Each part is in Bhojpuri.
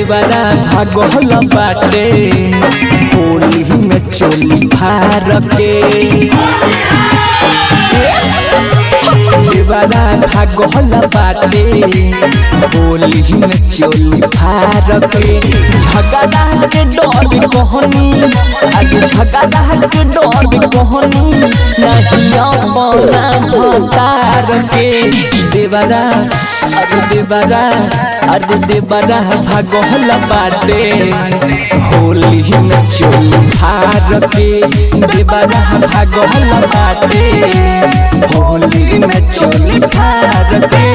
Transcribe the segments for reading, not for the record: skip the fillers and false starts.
देवरा भागल बाटे होली में चोली फार के देवरा भागल बाटे होली में चोली फार के झगड़ा के डर कहनी आगे झगड़ा के डर कहनी नहीं अपना भतार के देवरा अरे देवरा भागल बाटे होली में चोली फार के देवरा भागल बाटे होली में चोली फार के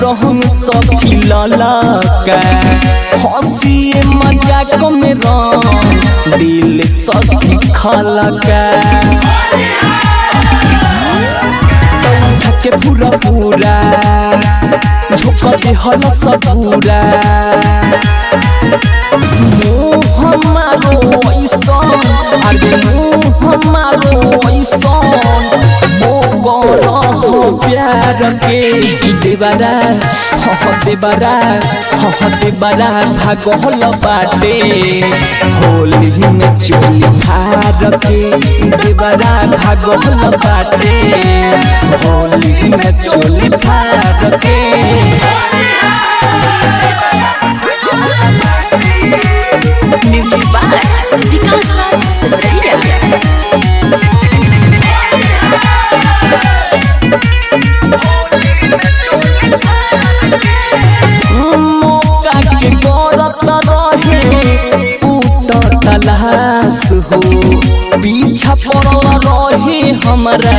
रहम सखी ललका हंसी मजाक में दिल सखी खलका के पूरा पूरा झोंका दे हल सबूरा मुँह हमारो ऐसन अरे मुँह हमारो ऐसन प्यार के देवरा देवरा भागल बाटे होली में चोली फार के देवरा भागल बाटे होली में चोली फार के म्यूजिक बाय विकास सिमरिया मौका के गौरत रहे तलाश हो पीछा पड़ल रहे हमारा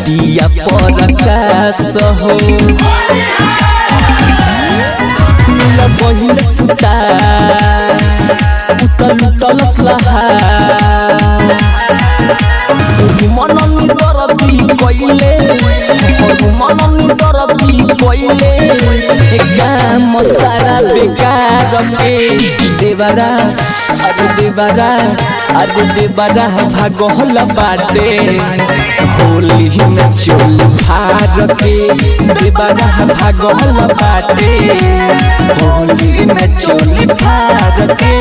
दिया प्रकाश हो बहिल सुता उतल मननी दरदी कइले मननी दरदी कइले काम सारा बेकार के देवरा भागल बाटे होली में चोली फार के देवरा भागल बाटे होली में चोली फार के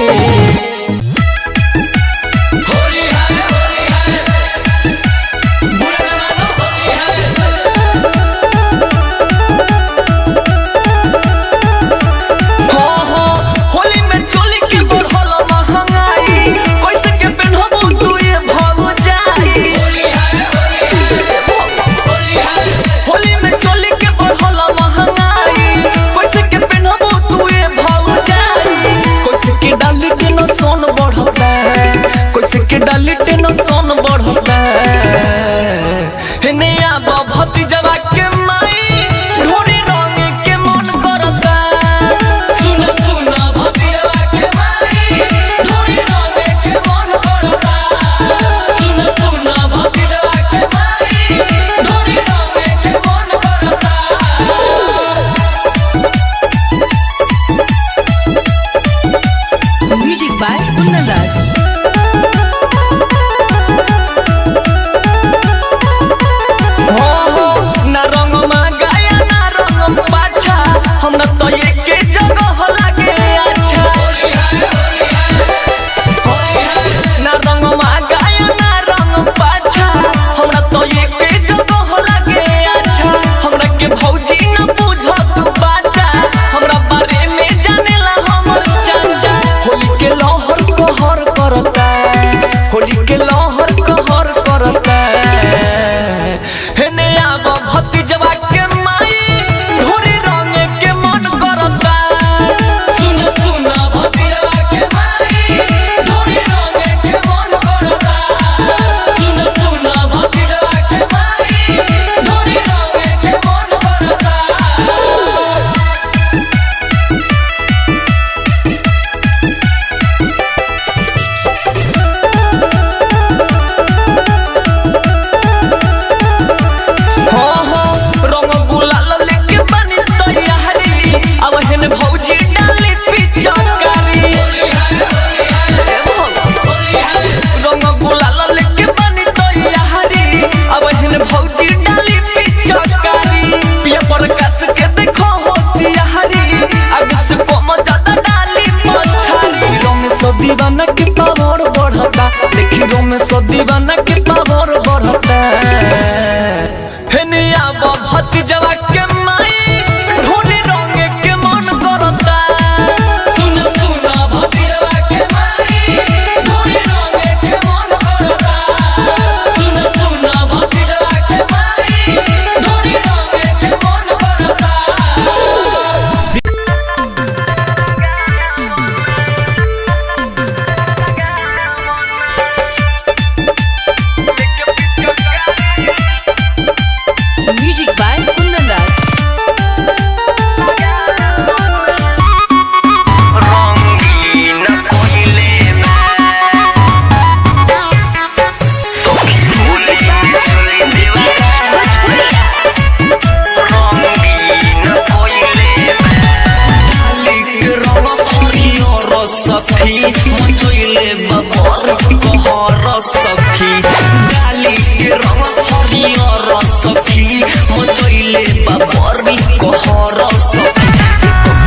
सखी मचैले बाबरी कहर सखी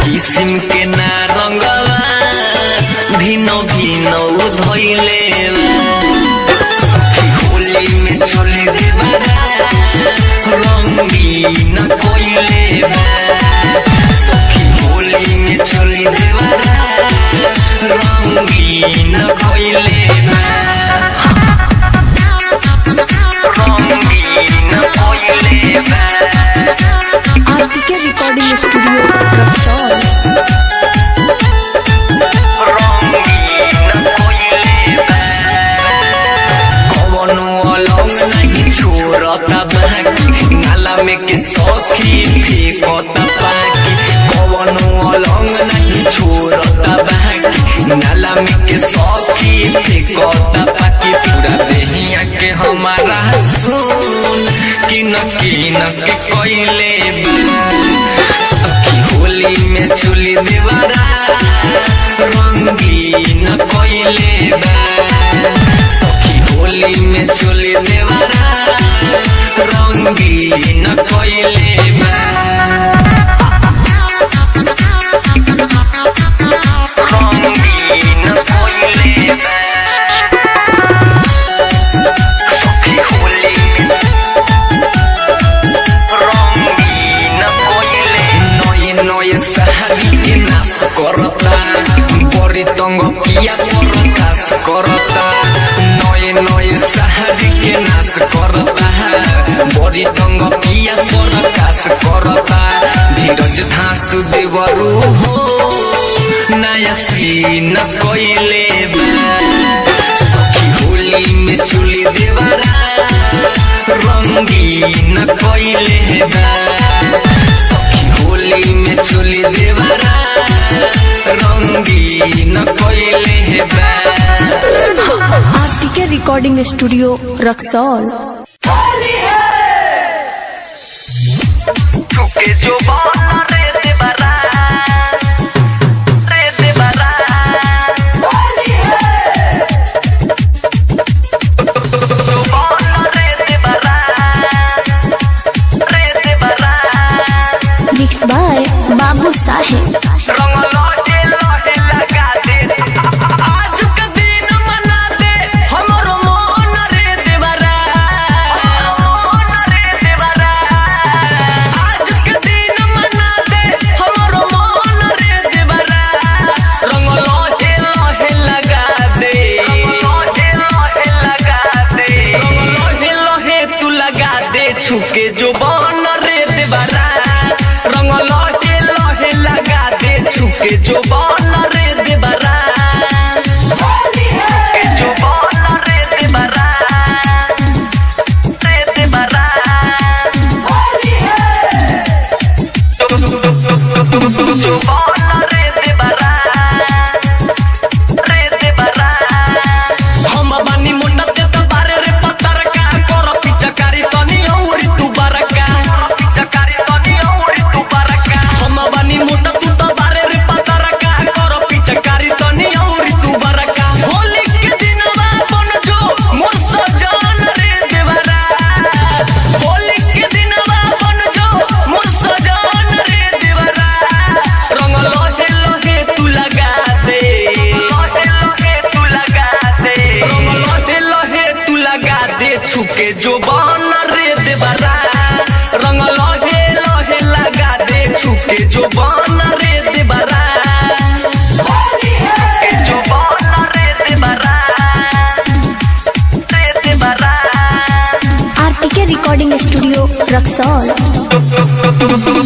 किसिम के ना रंगवा भिन्न भिन्न धैले सखी होली में चले देवरा रंगीन कोइले सखी होली में चले देवरा रंगीन कोइले आरटीके रिकॉर्डिंग स्टूडियो रक्सौल। कवनो अलंग नहीं छोड़ता बाकी नाला में के सखी फेंकता पाकी कवनो अलंग नहीं छोड़ता बाकी नाला में के सखी फेंकता पाकी पूरा देहिया के हमारा सुन किन के कोइले सखी होली में चुली देवरा रंगीन कोइले सखी होली में चुली देवरा रंगीन कोइले रंगीन कोइले सखी होली में रंगीन कोइले नये नये सहारी के नाश करता बड़ी तंग पिया प्रकाश करता नये नये सहारी के नाश करता बड़ी तंग पिया प्रकाश करता धीरज धासु देवरू हो नया सीन कोइले सखी होली में चुली देवरा रंगीन कोइले सखी होली में चुली देवरा रंगीन कोइले आरटीके रिकॉर्डिंग स्टूडियो रक्सौल। चुके जो बाना रे देवरा होली है जो बाना रे देवरा मिक्स बाय बाबू साहेब। रंग लौटे लौटे लगा दे आज का दिन मना दे हमरो मन रे देवरा आज का दिन मना दे हमरो मन रे देवरा रंग लौटे लौटे लगा दे रंग लौटे लौटे तू लगा दे छुके जो बन रे देवरा रंग लौटे लौटे लगा दे छुके जो बन रे देवरा जो बन रे देवरा जो बन रे देवरा हम बानी मोटा ते बारे रे पत्थर का कर पिचकारी तनी औरी तू बरका पिचकारी तनी औरी तू बरका हम बानी मोटा तू तो बारे रे पत्थर का कर पिचकारी तनी औरी तू बरका होली के दिनवा बन जो मोर सजन रे देवरा होली के दिनवा बन जो मोर सजन रे देवरा रंग लोहे लोहे तू लगा दे लोहे लोहे तू लगा दे रंग लोहे लोहे तू लगा दे छुके जो बन रे देवरा रंग लोहे लोहे लगा दे छुके जो बन रे देवरा जो बन रे देवरा आरटीके रिकॉर्डिंग स्टूडियो रक्सौल।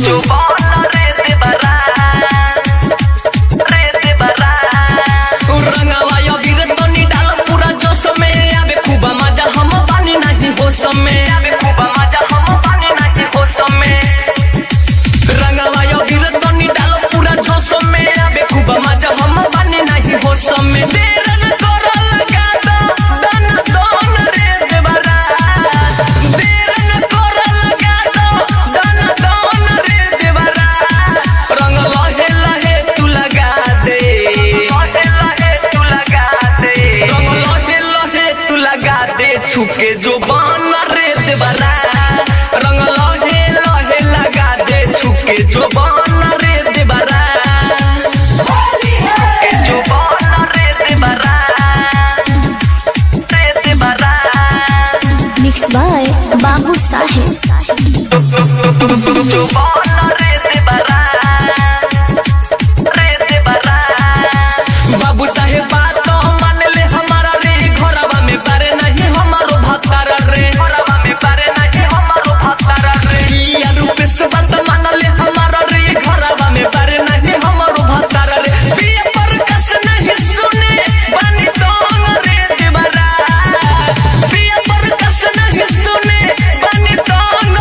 जो बन रे देवरा रंगवा यो वीर तनी डाल पूरा जोश में आवे खूब मजा हम पानी नहीं होश में आवे खूब मजा हम पानी नहीं होश में रंगवा यो वीर तनी डाल पूरा जोश में आवे खूब मजा हम पानी नहीं होश में देर न कर लगा दो दन दोन रे देवरा देर न कर लगा दो दन दोन रे देवरा बाबू साहेब। बाबू साहेब बात तो मान ले हमारा रे घरवा में बारे नहीं हमारो भतारा रे घरवा में बारे नहीं हमारो भतारा रे या रूप से बात मान ले हमारा रे घरवा में बारे नहीं हमारो भतारा रे बिया पर कस नहीं सुने बानी दोंग रे देवरा बिया पर कस नहीं सुने बानी दोंग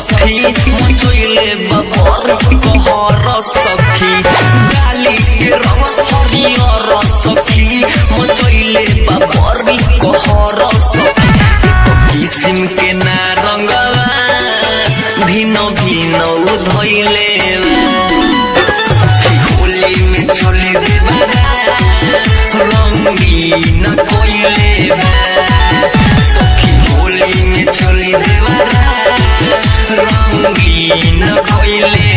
सखी मचैले बबर कहर सखी डाली के रंग हरियर सखी मचैले बबर कहर सखी किसिम के ना रंगवा भिन्न भिन्न धैले सखी होली में चली देवरा रंगीन कोइले सखी होली में चली देवरा रंगीन कोइले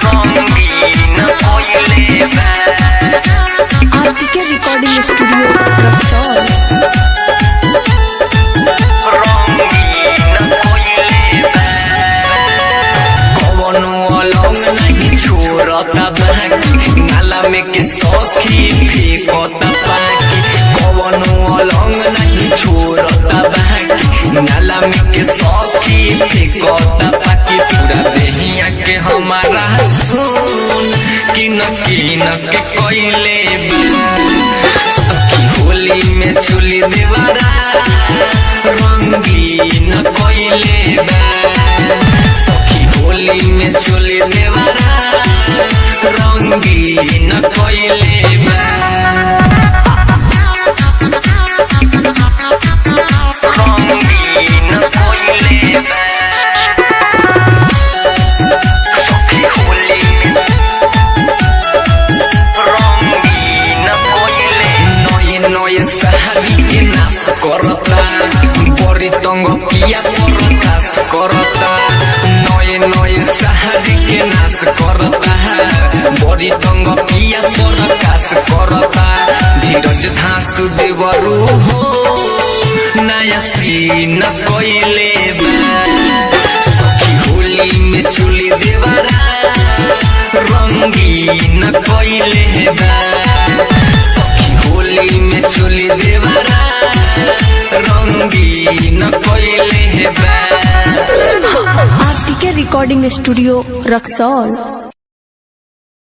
रंगीन कोइले आरटीके रिकॉर्डिंग स्टूडियो रक्सौल। नाला में के सखी फेंकता पाकी कवनो अलंग नहीं छोड़ता बाकी नाला में के सखी फेंकता पाकी पूरा देहिया के हमारा सुन किन के कोइले सखी होली में चुली देवरा रंगीन कोइले सखी होली में चुली देवरा रंगीन कोइले रंगीन कोइले सखी होली में रंगीन कोइले नये नये सहारी के नाश करता बड़ी तंग पिया परतास करता नये नये सहारी के नाश करता बड़ी तंग पिया परकाश करता धीरज धासु देवरु हो नया सीन कोइले सखी होली में चुली देवरा रंगीन कोइले सखी होली में चुली देवरा रंगीन कोइले आरटीके रिकॉर्डिंग स्टूडियो रक्सौल।